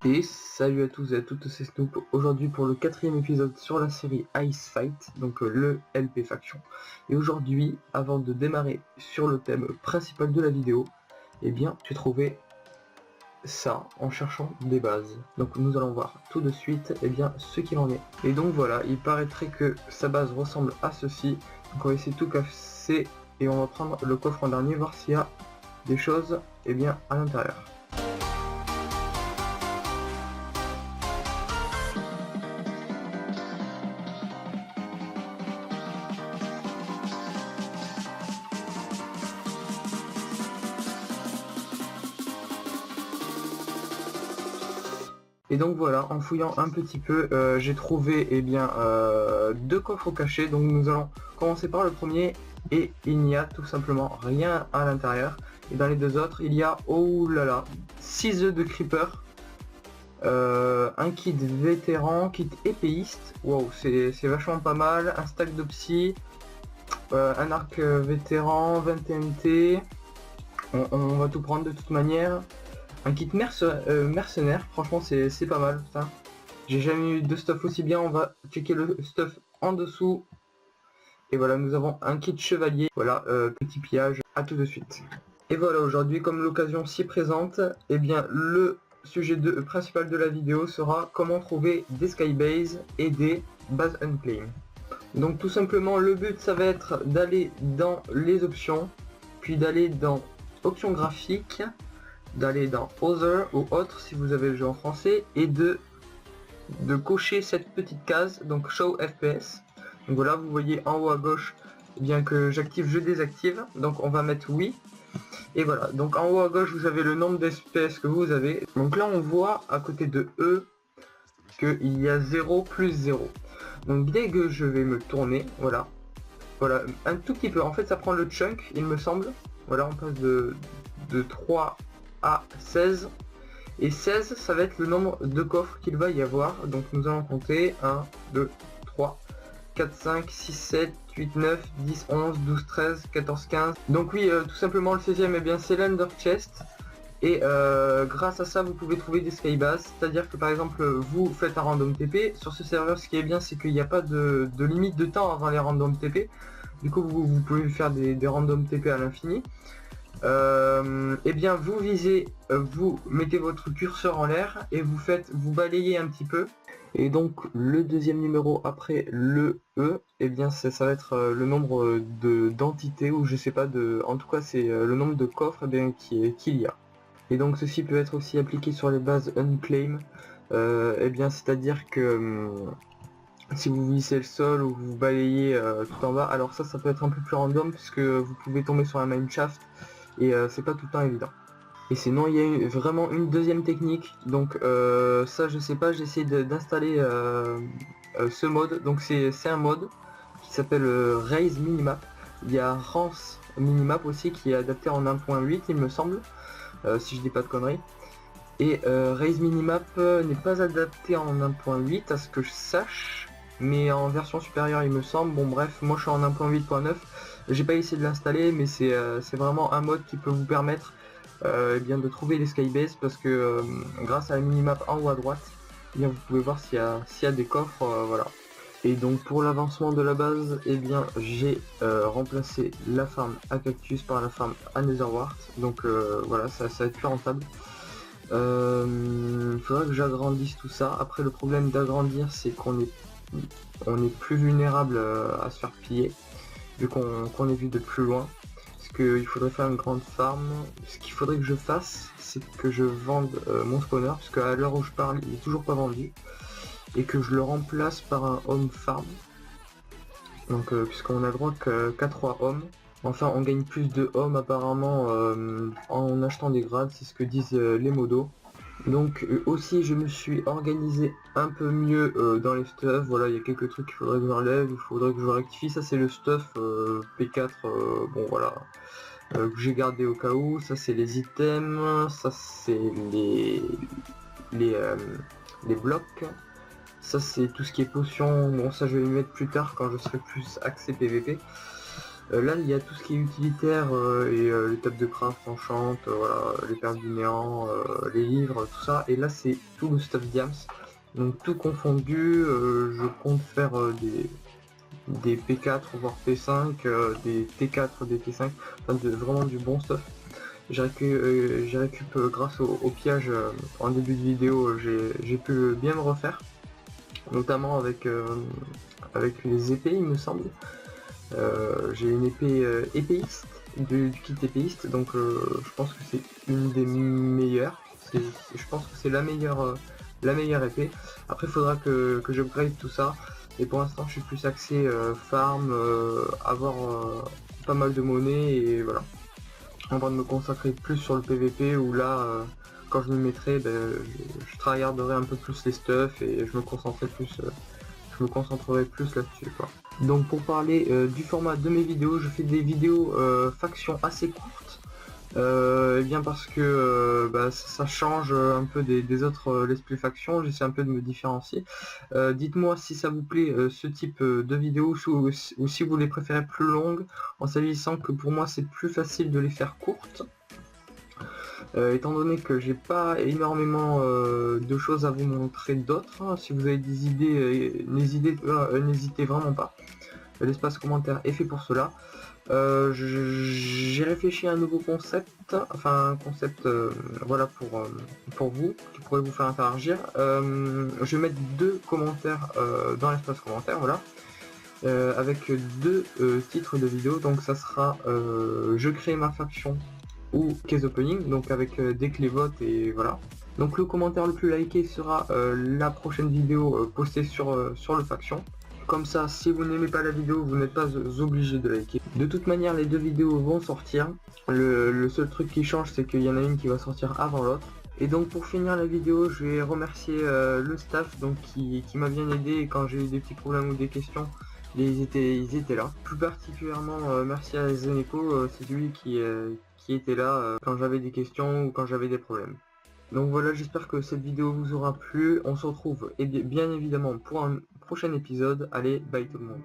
Et salut à tous et à toutes, c'est Snoop, aujourd'hui pour le 4e épisode sur la série Ice Fight, donc le LP Faction. Et aujourd'hui, avant de démarrer sur le thème principal de la vidéo, eh bien j'ai trouvé ça en cherchant des bases. Donc nous allons voir tout de suite ce qu'il en est. Et donc voilà, il paraîtrait que sa base ressemble à ceci. Donc on va essayer de tout casser et on va prendre le coffre en dernier, voir s'il y a des choses à l'intérieur. Et donc voilà, en fouillant un petit peu, j'ai trouvé deux coffres cachés. Donc nous allons commencer par le premier et il n'y a tout simplement rien à l'intérieur. Et dans les deux autres, il y a, oh là là, 6 œufs de creeper, un kit vétéran, kit épéiste, wow, c'est vachement pas mal, un stack de psy, un arc vétéran, 20 TNT, on va tout prendre de toute manière. Un kit mercenaire, franchement c'est pas mal, putain. J'ai jamais eu de stuff aussi bien, on va checker le stuff en dessous. Et voilà, nous avons un kit chevalier, voilà, petit pillage, à tout de suite. Et voilà, aujourd'hui, comme l'occasion s'y présente, le sujet principal de la vidéo sera comment trouver des skybase et des bases unclaimed. Donc tout simplement, le but ça va être d'aller dans les options, puis d'aller dans options graphiques, d'aller dans Other ou autre si vous avez le jeu en français et de cocher cette petite case, donc Show FPS. Donc voilà, vous voyez en haut à gauche que j'active, je désactive, donc on va mettre oui. Et voilà, donc en haut à gauche vous avez le nombre d'SPS que vous avez. Donc là on voit à côté de E qu'il y a 0 plus 0. Donc dès que je vais me tourner, voilà, un tout petit peu, en fait ça prend le chunk il me semble. Voilà, on passe de 3 à 16, et 16 ça va être le nombre de coffres qu'il va y avoir. Donc nous allons compter 1, 2, 3, 4, 5, 6, 7, 8, 9, 10, 11, 12, 13, 14, 15. Donc oui, tout simplement le 16e c'est l'Under Chest. Et grâce à ça vous pouvez trouver des skybases, c'est-à-dire que par exemple vous faites un random TP. Sur ce serveur ce qui est bien c'est qu'il n'y a pas de limite de temps avant les random TP. Du coup vous pouvez faire des random TP à l'infini. Vous visez, vous mettez votre curseur en l'air et vous balayez un petit peu. Et donc le deuxième numéro après le E, ça va être le nombre d'entités, ou je sais pas, en tout cas c'est le nombre de coffres qu'il y a. Et donc ceci peut être aussi appliqué sur les bases unclaim, c'est à dire que si vous vissez le sol ou vous balayez tout en bas, alors ça peut être un peu plus random puisque vous pouvez tomber sur un mineshaft et c'est pas tout le temps évident. Et sinon il y a vraiment une deuxième technique, donc ça je sais pas, j'ai essayé d'installer ce mode. Donc c'est un mode qui s'appelle Raise Minimap. Il y a Rance Minimap aussi qui est adapté en 1.8 il me semble, si je dis pas de conneries. Et Raise Minimap n'est pas adapté en 1.8 à ce que je sache, mais en version supérieure il me semble. Bon bref, moi je suis en 1.8.9, j'ai pas essayé de l'installer, mais c'est vraiment un mode qui peut vous permettre de trouver les skybases, parce que grâce à la minimap en haut à droite, vous pouvez voir s'il y a des coffres, voilà. Et donc pour l'avancement de la base, j'ai remplacé la farm à cactus par la farm à netherwart, donc voilà, ça va être plus rentable. Faudrait que j'agrandisse tout ça. Après le problème d'agrandir c'est qu'on est plus vulnérable à se faire piller vu qu'on est vu de plus loin, parce qu'il faudrait faire une grande farm. Ce qu'il faudrait que je fasse c'est que je vende mon spawner, parce qu'à l'heure où je parle il est toujours pas vendu, et que je le remplace par un home farm. Donc puisqu'on a le droit qu'à 3 hommes. Enfin on gagne plus de hommes apparemment en achetant des grades, c'est ce que disent les modos. Donc aussi je me suis organisé un peu mieux dans les stuffs. Voilà, il y a quelques trucs qu'il faudrait que j'enlève, il faudrait que je rectifie. Ça c'est le stuff P4, bon voilà, que j'ai gardé au cas où. Ça c'est les items, ça c'est les blocs. Ça c'est tout ce qui est potion, bon ça je vais le mettre plus tard quand je serai plus axé PVP. Là il y a tout ce qui est utilitaire et les tables de craft, enchant, voilà, les perles du néant, les livres, tout ça. Et là c'est tout le stuff Diams. Donc tout confondu, je compte faire des P4 voire P5, des T4, des T5, enfin vraiment du bon stuff. J'ai récup grâce au pillage en début de vidéo, j'ai pu bien me refaire, notamment avec les épées il me semble. J'ai une épée épéiste, du kit épéiste, donc je pense que c'est une des meilleures. Je pense que c'est la meilleure épée. Après il faudra que j'upgrade tout ça, et pour l'instant je suis plus axé farm, avoir pas mal de monnaie, et voilà. Avant de me consacrer plus sur le PVP, où là quand je me mettrai, je tryharderai un peu plus les stuff et je me concentrerai plus là-dessus, quoi. Donc pour parler du format de mes vidéos, je fais des vidéos factions assez courtes, et bien parce que ça change un peu des autres let's play factions, j'essaie un peu de me différencier. Dites-moi si ça vous plaît ce type de vidéos, ou si vous les préférez plus longues, en s'agissant que pour moi c'est plus facile de les faire courtes. Étant donné que j'ai pas énormément de choses à vous montrer d'autres, hein. Si vous avez des idées, n'hésitez vraiment pas. L'espace commentaire est fait pour cela. J'ai réfléchi à un nouveau concept, enfin un concept voilà, pour vous, qui pourrait vous faire interagir. Je vais mettre 2 commentaires dans l'espace commentaire, voilà, avec 2 titres de vidéo. Donc ça sera je crée ma faction ou case opening, donc avec des clés votes, et voilà. Donc le commentaire le plus liké sera la prochaine vidéo postée sur le faction. Comme ça, si vous n'aimez pas la vidéo, vous n'êtes pas obligé de liker. De toute manière, les 2 vidéos vont sortir. Le seul truc qui change, c'est qu'il y en a une qui va sortir avant l'autre. Et donc pour finir la vidéo, je vais remercier le staff, donc qui m'a bien aidé quand j'ai eu des petits problèmes ou des questions. Ils étaient là. Plus particulièrement, merci à Zeneco, c'est lui qui était là quand j'avais des questions ou quand j'avais des problèmes. Donc voilà, j'espère que cette vidéo vous aura plu. On se retrouve bien évidemment pour un prochain épisode. Allez, bye tout le monde.